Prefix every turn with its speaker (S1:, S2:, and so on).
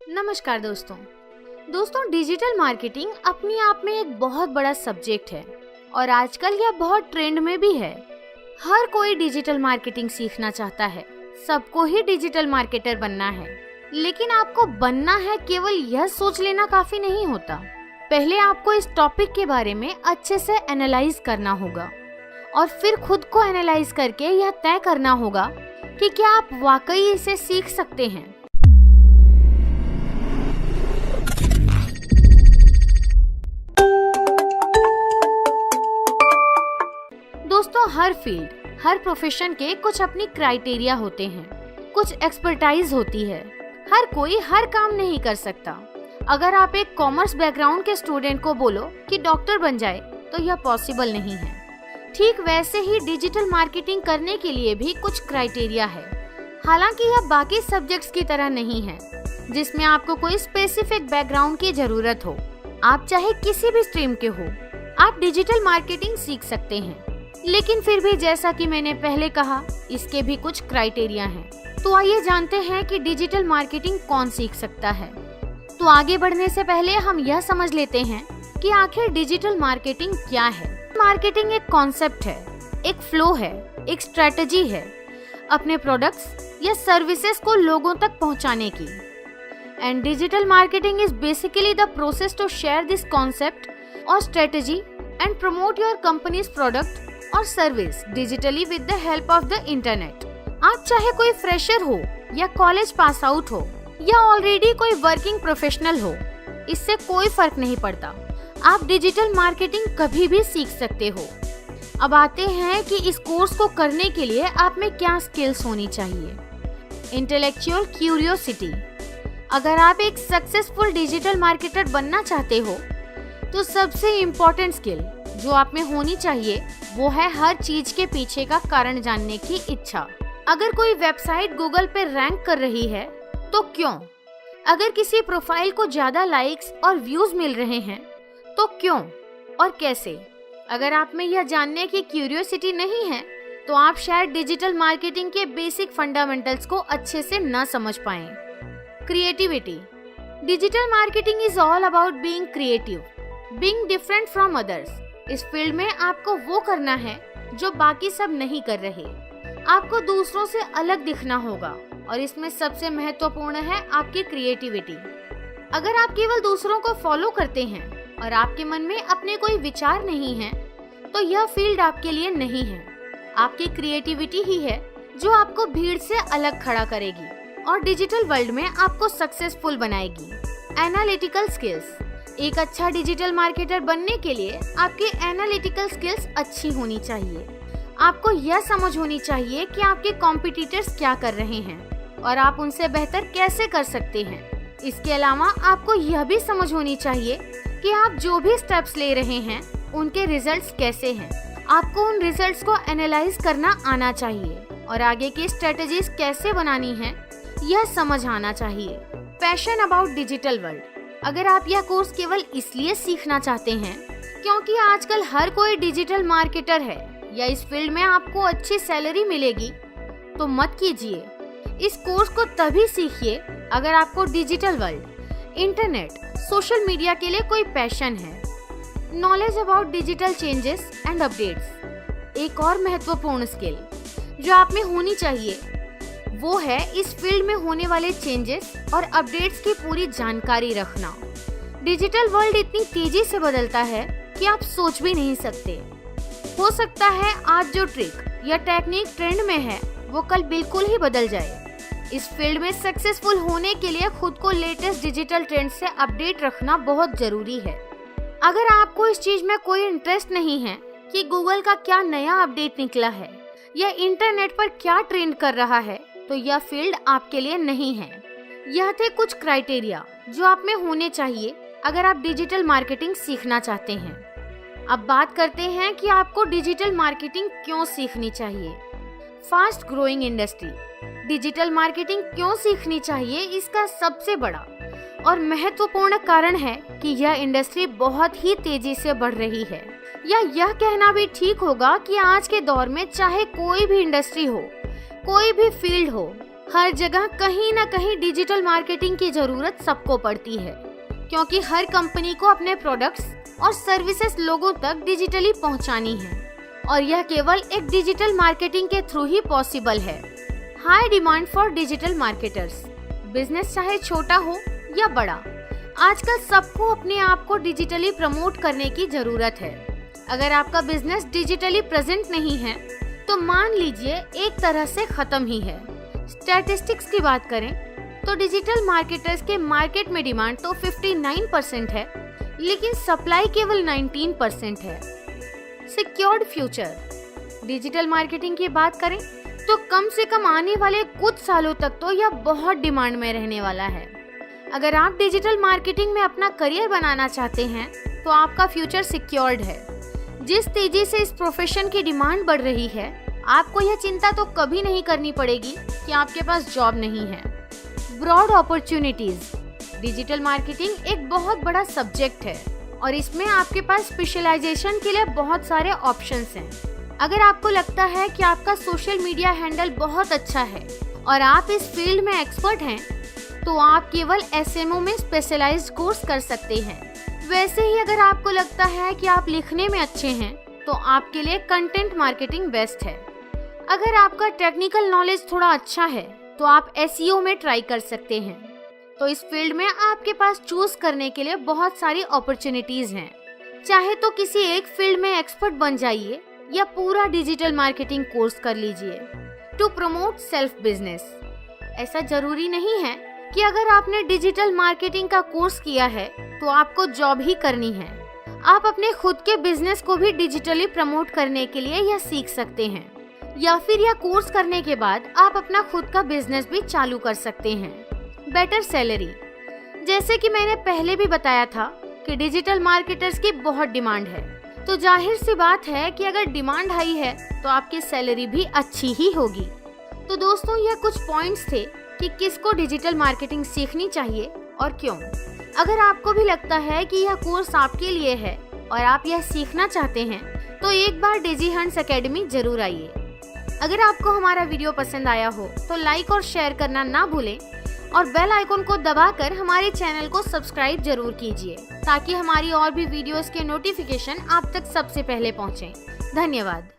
S1: नमस्कार दोस्तों digital marketing अपने आप में एक बहुत बड़ा सब्जेक्ट है और आजकल यह बहुत ट्रेंड में भी है। हर कोई डिजिटल मार्केटिंग सीखना चाहता है, सबको ही डिजिटल मार्केटर बनना है। लेकिन आपको बनना है केवल यह सोच लेना काफी नहीं होता। पहले आपको इस टॉपिक के बारे में अच्छे से एनालाइज करना होगा और फिर खुद को एनालाइज करके यह तय करना होगा कि क्या आप वाकई इसे सीख सकते हैं। दोस्तों, हर फील्ड, हर प्रोफेशन के कुछ अपनी क्राइटेरिया होते हैं, कुछ एक्सपर्टाइज होती है। हर कोई हर काम नहीं कर सकता। अगर आप एक कॉमर्स बैकग्राउंड के स्टूडेंट को बोलो कि डॉक्टर बन जाए तो यह पॉसिबल नहीं है। ठीक वैसे ही डिजिटल मार्केटिंग करने के लिए भी कुछ क्राइटेरिया है। हालांकि यह बाकी सब्जेक्ट्स की तरह नहीं है जिसमें आपको कोई स्पेसिफिक बैकग्राउंड की जरूरत हो। आप चाहे किसी भी स्ट्रीम के हो, आप डिजिटल मार्केटिंग सीख सकते हैं। लेकिन फिर भी जैसा कि मैंने पहले कहा, इसके भी कुछ क्राइटेरिया हैं। तो आइए जानते हैं कि डिजिटल मार्केटिंग कौन सीख सकता है। तो आगे बढ़ने से पहले हम यह समझ लेते हैं कि आखिर डिजिटल मार्केटिंग क्या है। मार्केटिंग एक कॉन्सेप्ट है, एक फ्लो है, एक स्ट्रेटजी है अपने प्रोडक्ट्स या सर्विसेज को लोगों तक पहुंचाने की। And digital marketing is basically the process to share this concept और strategy and promote your company's product और service digitally with the help of the internet. आप चाहे कोई फ्रेशर हो या कॉलेज पास आउट हो या ऑलरेडी कोई वर्किंग प्रोफेशनल हो, इससे कोई फर्क नहीं पड़ता। आप डिजिटल मार्केटिंग कभी भी सीख सकते हो। अब आते हैं कि इस कोर्स को करने के लिए आप में क्या स्किल्स होनी चाहिए। Intellectual curiosity. अगर आप एक सक्सेसफुल डिजिटल मार्केटर बनना चाहते हो तो सबसे इम्पोर्टेंट स्किल जो आप में होनी चाहिए वो है हर चीज के पीछे का कारण जानने की इच्छा। अगर कोई वेबसाइट गूगल पे रैंक कर रही है तो क्यों? अगर किसी प्रोफाइल को ज्यादा लाइक्स और व्यूज मिल रहे हैं तो क्यों और कैसे? अगर आप में यह जानने की क्यूरियोसिटी नहीं है तो आप शायद डिजिटल मार्केटिंग के बेसिक फंडामेंटल्स को अच्छे से न समझ पाएं। Creativity. Digital marketing is all about being creative, being different from others. इस फील्ड में आपको वो करना है जो बाकी सब नहीं कर रहे। आपको दूसरों से अलग दिखना होगा और इसमें सबसे महत्वपूर्ण है आपकी क्रिएटिविटी। अगर आप केवल दूसरों को फॉलो करते हैं और आपके मन में अपने कोई विचार नहीं है तो यह फील्ड आपके लिए नहीं है। आपकी क्रिएटिविटी ही है जो आपको भीड़ से अलग खड़ा करेगी और डिजिटल वर्ल्ड में आपको सक्सेसफुल बनाएगी। Analytical skills. एक अच्छा डिजिटल मार्केटर बनने के लिए आपकी एनालिटिकल स्किल्स अच्छी होनी चाहिए। आपको यह समझ होनी चाहिए कि आपके कॉम्पिटिटर्स क्या कर रहे हैं और आप उनसे बेहतर कैसे कर सकते हैं। इसके अलावा आपको यह भी समझ होनी चाहिए कि आप जो भी स्टेप्स ले रहे हैं उनके रिजल्ट्स कैसे हैं। आपको उन रिजल्ट्स को एनालाइज करना आना चाहिए और आगे की स्ट्रेटजीज कैसे बनानी है यह समझ आना चाहिए। Passion about digital world. अगर आप यह कोर्स केवल इसलिए सीखना चाहते हैं क्योंकि आजकल हर कोई डिजिटल मार्केटर है या इस फील्ड में आपको अच्छी सैलरी मिलेगी तो मत कीजिए। इस कोर्स को तभी सीखिए अगर आपको digital world, internet, social media के लिए कोई पैशन है। Knowledge about digital changes and updates. एक और महत्वपूर्ण स्किल जो आप में होनी चाहिए वो है इस फील्ड में होने वाले चेंजेस और अपडेट्स की पूरी जानकारी रखना। डिजिटल वर्ल्ड इतनी तेजी से बदलता है कि आप सोच भी नहीं सकते। हो सकता है आज जो ट्रिक या टेक्निक ट्रेंड में है वो कल बिल्कुल ही बदल जाए। इस फील्ड में सक्सेसफुल होने के लिए खुद को लेटेस्ट डिजिटल ट्रेंड से अपडेट रखना बहुत जरूरी है। अगर आपको इस चीज में कोई इंटरेस्ट नहीं है कि गूगल का क्या नया अपडेट निकला है या इंटरनेट पर क्या ट्रेंड कर रहा है तो यह फील्ड आपके लिए नहीं है। यह थे कुछ क्राइटेरिया जो आप में होने चाहिए अगर आप डिजिटल मार्केटिंग सीखना चाहते हैं। अब बात करते हैं कि आपको डिजिटल मार्केटिंग क्यों सीखनी चाहिए। Fast growing industry. Digital marketing क्यों सीखनी चाहिए, इसका सबसे बड़ा और महत्वपूर्ण कारण है कि यह इंडस्ट्री बहुत ही तेजी से बढ़ रही है। या यह कहना भी ठीक होगा कि आज के दौर में चाहे कोई भी इंडस्ट्री हो, कोई भी फील्ड हो, हर जगह कहीं ना कहीं डिजिटल मार्केटिंग की जरूरत सबको पड़ती है, क्योंकि हर कंपनी को अपने प्रोडक्ट्स और सर्विसेज लोगों तक डिजिटली पहुंचानी है, और यह केवल एक डिजिटल मार्केटिंग के थ्रू ही पॉसिबल है। High demand for digital marketers. Business चाहे छोटा हो या बड़ा, आजकल सबको अपने आप को डिजिटली प्रमोट करने की जरूरत है। अगर आपका बिजनेस डिजिटली प्रेजेंट नहीं है तो मान लीजिए एक तरह से खत्म ही है। स्टैटिस्टिक्स की बात करें तो डिजिटल मार्केटर्स के मार्केट में डिमांड तो 59% है, लेकिन सप्लाई केवल 19% है। Secured future. डिजिटल मार्केटिंग की बात करें तो कम से कम आने वाले कुछ सालों तक तो यह बहुत डिमांड में रहने वाला है। अगर आप डिजिटल मार्केटिंग में अपना करियर बनाना चाहते हैं तो आपका फ्यूचर सिक्योर्ड है। जिस तेजी से इस प्रोफेशन की डिमांड बढ़ रही है, आपको यह चिंता तो कभी नहीं करनी पड़ेगी कि आपके पास जॉब नहीं है। Broad opportunities. डिजिटल मार्केटिंग एक बहुत बड़ा सब्जेक्ट है और इसमें आपके पास स्पेशलाइजेशन के लिए बहुत सारे ऑप्शंस हैं। अगर आपको लगता है कि आपका सोशल मीडिया हैंडल बहुत अच्छा है और आप इस फील्ड में एक्सपर्ट हैं, तो आप केवल SMO में स्पेशलाइज्ड कोर्स कर सकते हैं। वैसे ही अगर आपको लगता है कि आप लिखने में अच्छे हैं, तो आपके लिए कंटेंट मार्केटिंग बेस्ट है। अगर आपका टेक्निकल नॉलेज थोड़ा अच्छा है तो आप SEO में ट्राई कर सकते हैं। तो इस फील्ड में आपके पास चूज करने के लिए बहुत सारी अपॉर्चुनिटीज हैं। चाहे तो किसी एक फील्ड में एक्सपर्ट बन जाइए या पूरा डिजिटल मार्केटिंग कोर्स कर लीजिए। To promote self business. ऐसा जरूरी नहीं है कि अगर आपने डिजिटल मार्केटिंग का कोर्स किया है तो आपको जॉब ही करनी है। आप अपने खुद के बिजनेस को भी डिजिटली प्रमोट करने के लिए यह सीख सकते हैं, या फिर यह कोर्स करने के बाद आप अपना खुद का बिजनेस भी चालू कर सकते हैं। Better salary. जैसे कि मैंने पहले भी बताया था कि डिजिटल मार्केटर्स की बहुत डिमांड है, तो जाहिर सी बात है कि अगर डिमांड हाई है तो आपकी सैलरी भी अच्छी ही होगी। तो दोस्तों, यह कुछ पॉइंट्स थे कि किसको डिजिटल मार्केटिंग सीखनी चाहिए और क्यों। अगर आपको भी लगता है कि यह कोर्स आपके लिए है और आप यह सीखना चाहते हैं, तो एक बार डिजीहंट्स एकेडमी जरूर आइए। अगर आपको हमारा वीडियो पसंद आया हो तो लाइक और शेयर करना ना भूलें और बेल आइकन को दबाकर हमारे चैनल को सब्सक्राइब जरूर कीजिए, ताकि हमारी और भी वीडियोस के नोटिफिकेशन आप तक सबसे पहले पहुंचे। धन्यवाद।